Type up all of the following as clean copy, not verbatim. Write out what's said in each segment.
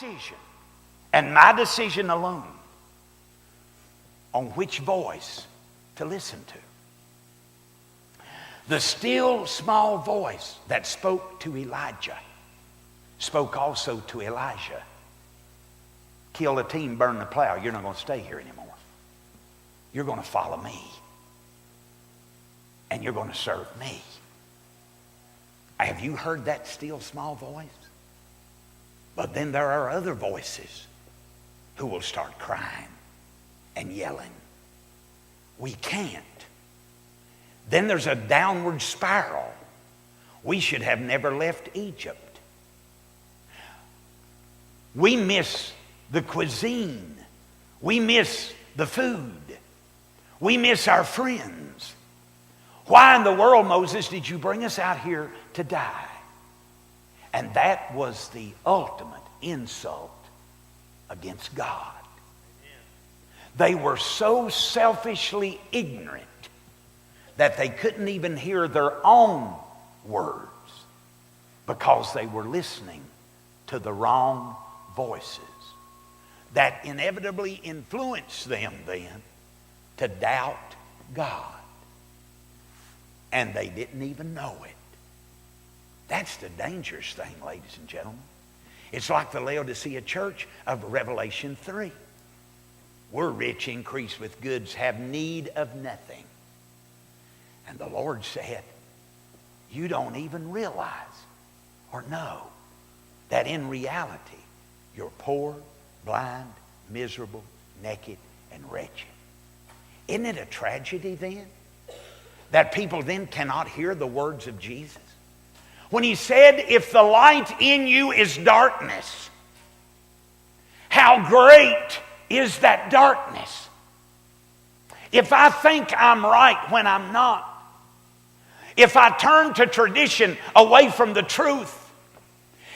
decision, and my decision alone, on which voice to listen to. The still small voice that spoke to Elijah spoke also to Elijah. Kill the team, burn the plow. You're not going to stay here anymore. You're going to follow me. And you're going to serve me. Have you heard that still small voice? But then there are other voices who will start crying and yelling. We can't. Then there's a downward spiral. We should have never left Egypt. We miss the cuisine. We miss the food. We miss our friends. Why in the world, Moses, did you bring us out here to die? And that was the ultimate insult against God. They were so selfishly ignorant that they couldn't even hear their own words because they were listening to the wrong voices that inevitably influenced them then to doubt God. And they didn't even know it. That's the dangerous thing, ladies and gentlemen. It's like the Laodicea church of Revelation 3. We're rich, increased with goods, have need of nothing. And the Lord said, you don't even realize or know that in reality you're poor, blind, miserable, naked, and wretched. Isn't it a tragedy then that people then cannot hear the words of Jesus? When he said, if the light in you is darkness, how great is that darkness? If I think I'm right when I'm not, if I turn to tradition away from the truth,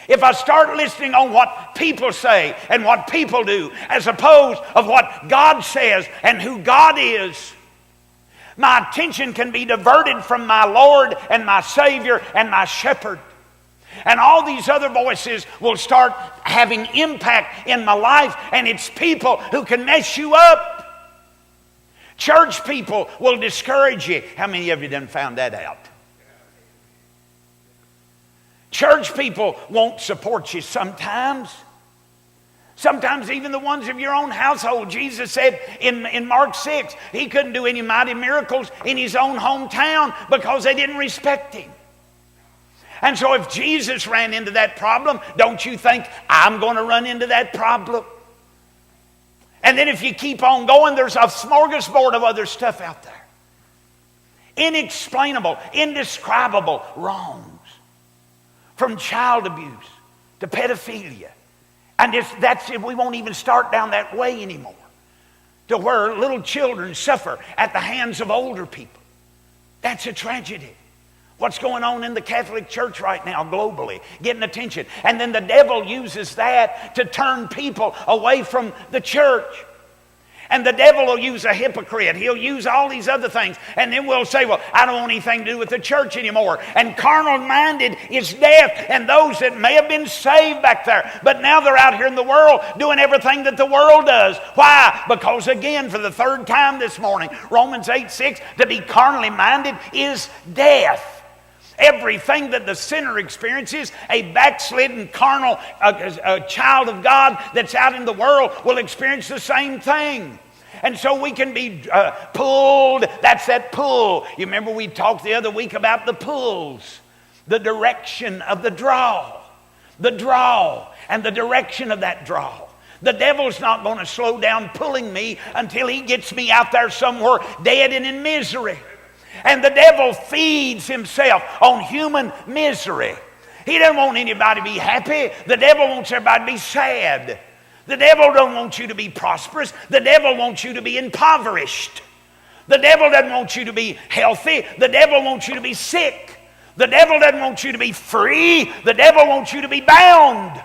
if I start listening on what people say and what people do as opposed of what God says and who God is, my attention can be diverted from my Lord and my Savior and my Shepherd. And all these other voices will start having impact in my life, and it's people who can mess you up. Church people will discourage you. How many of you done found that out? Church people won't support you sometimes. Sometimes even the ones of your own household. Jesus said in Mark 6, he couldn't do any mighty miracles in his own hometown because they didn't respect him. And so if Jesus ran into that problem, don't you think I'm going to run into that problem? And then if you keep on going, there's a smorgasbord of other stuff out there. Inexplainable, indescribable wrongs. From child abuse to pedophilia. And that's it. We won't even start down that way anymore. To where little children suffer at the hands of older people. That's a tragedy. What's going on in the Catholic Church right now globally, getting attention. And then the devil uses that to turn people away from the church. And the devil will use a hypocrite. He'll use all these other things. And then we'll say, well, I don't want anything to do with the church anymore. And carnal-minded is death. And those that may have been saved back there, but now they're out here in the world doing everything that the world does. Why? Because again, for the third time this morning, Romans 8:6, to be carnally minded is death. Everything that the sinner experiences, a backslidden carnal a child of God that's out in the world will experience the same thing. And so we can be pulled. That's that pull. You remember we talked the other week about the pulls. The direction of the draw. The draw and the direction of that draw. The devil's not going to slow down pulling me until he gets me out there somewhere dead and in misery. And the devil feeds himself on human misery. He doesn't want anybody to be happy. The devil wants everybody to be sad. The devil don't want you to be prosperous. The devil wants you to be impoverished. The devil doesn't want you to be healthy. The devil wants you to be sick. The devil doesn't want you to be free. The devil wants you to be bound.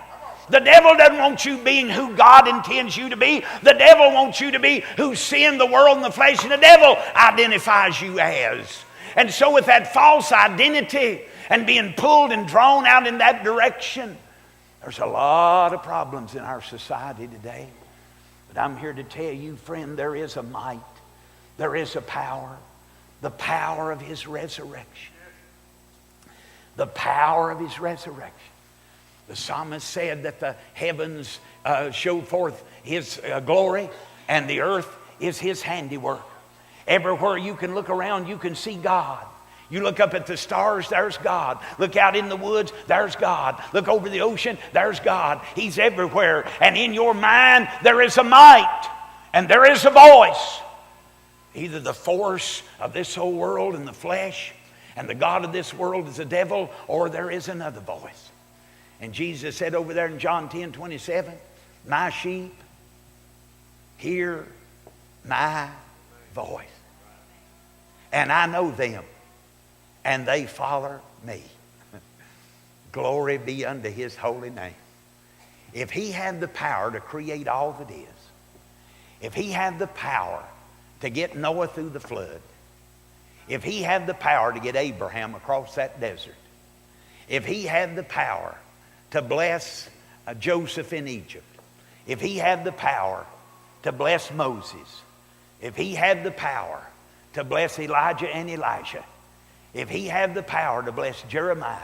The devil doesn't want you being who God intends you to be. The devil wants you to be who sin, the world, and the flesh, and the devil identifies you as. And so with that false identity and being pulled and drawn out in that direction, There's a lot of problems in our society today. But I'm here to tell you, friend, there is a might. There is a power. The power of His resurrection. The power of His resurrection. The psalmist said that the heavens show forth His glory, and the earth is His handiwork. Everywhere you can look around, you can see God. You look up at the stars, there's God. Look out in the woods, there's God. Look over the ocean, there's God. He's everywhere. And in your mind, there is a might and there is a voice. Either the force of this whole world and the flesh and the God of this world is the devil, or there is another voice. And Jesus said over there in John 10:27, my sheep hear my voice. And I know them, and they follow me. Glory be unto His holy name. If He had the power to create all that is, if He had the power to get Noah through the flood, if He had the power to get Abraham across that desert, if He had the power to bless Joseph in Egypt, if He had the power to bless Moses, if He had the power to bless Elijah and Elisha, if He had the power to bless Jeremiah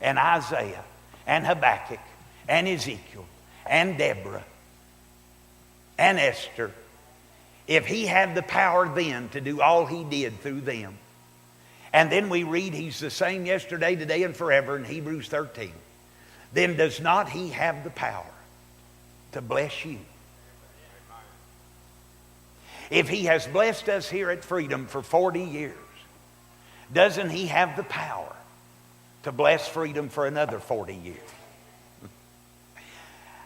and Isaiah and Habakkuk and Ezekiel and Deborah and Esther, if He had the power then to do all He did through them, and then we read He's the same yesterday, today, and forever in Hebrews 13, then does not He have the power to bless you? If He has blessed us here at Freedom for 40 years, doesn't He have the power to bless Freedom for another 40 years?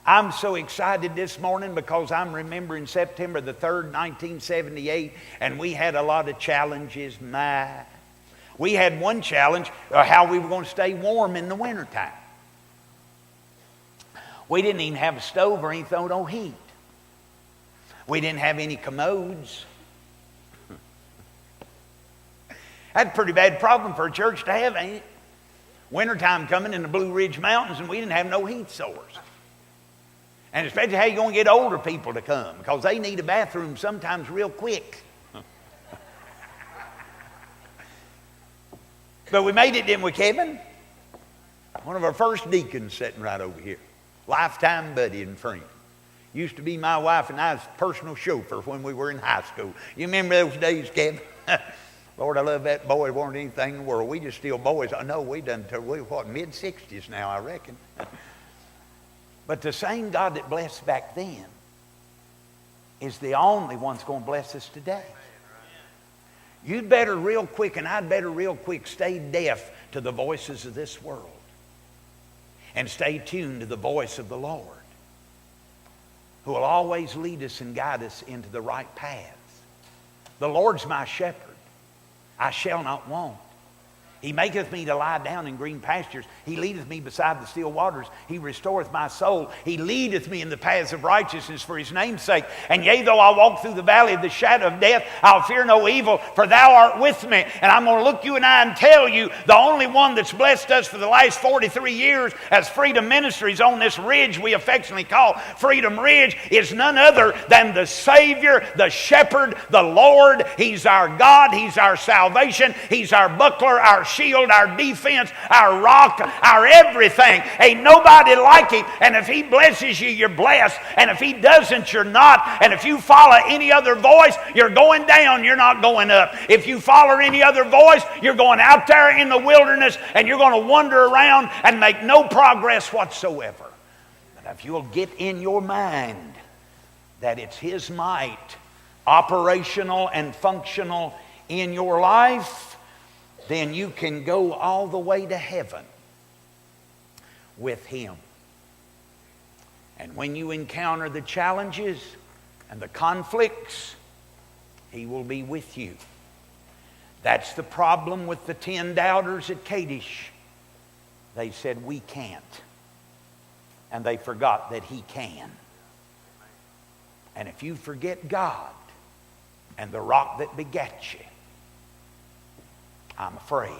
I'm so excited this morning because I'm remembering September the 3rd, 1978, and we had a lot of challenges. We had one challenge, how we were going to stay warm in the wintertime. We didn't even have a stove or anything, no heat. We didn't have any commodes. That's a pretty bad problem for a church to have, ain't it? Wintertime coming in the Blue Ridge Mountains and we didn't have no heat source. And especially how you going to get older people to come, because they need a bathroom sometimes real quick. But we made it, didn't we, Kevin? One of our first deacons sitting right over here. Lifetime buddy and friend. Used to be my wife and I's personal chauffeur when we were in high school. You remember those days, Kevin? Lord, I love that boy. Weren't anything in the world. We just still boys. I know we done till we mid-60s now, I reckon. But the same God that blessed back then is the only one that's going to bless us today. You'd better real quick, and I'd better real quick stay deaf to the voices of this world and stay tuned to the voice of the Lord, who will always lead us and guide us into the right paths. The Lord's my shepherd. I shall not want. He maketh me to lie down in green pastures. He leadeth me beside the still waters. He restoreth my soul. He leadeth me in the paths of righteousness for His name's sake. And yea, though I walk through the valley of the shadow of death, I'll fear no evil, for Thou art with me. And I'm going to look you in the eye and tell you, the only one that's blessed us for the last 43 years as Freedom Ministries on this ridge we affectionately call Freedom Ridge is none other than the Savior, the Shepherd, the Lord. He's our God. He's our salvation. He's our buckler, our shield, our defense, our rock, our everything. Ain't nobody like Him. And if He blesses you, you're blessed. And if He doesn't, you're not. And if you follow any other voice, you're going down, you're not going up. If you follow any other voice, you're going out there in the wilderness and you're going to wander around and make no progress whatsoever. But if you'll get in your mind that it's His might, operational and functional in your life, then you can go all the way to heaven with Him. And when you encounter the challenges and the conflicts, He will be with you. That's the problem with the 10 doubters at Kadesh. They said, we can't. And they forgot that He can. And if you forget God and the rock that begat you, I'm afraid,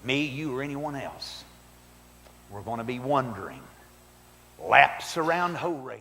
me, you, or anyone else, we're going to be wondering laps around Horeb.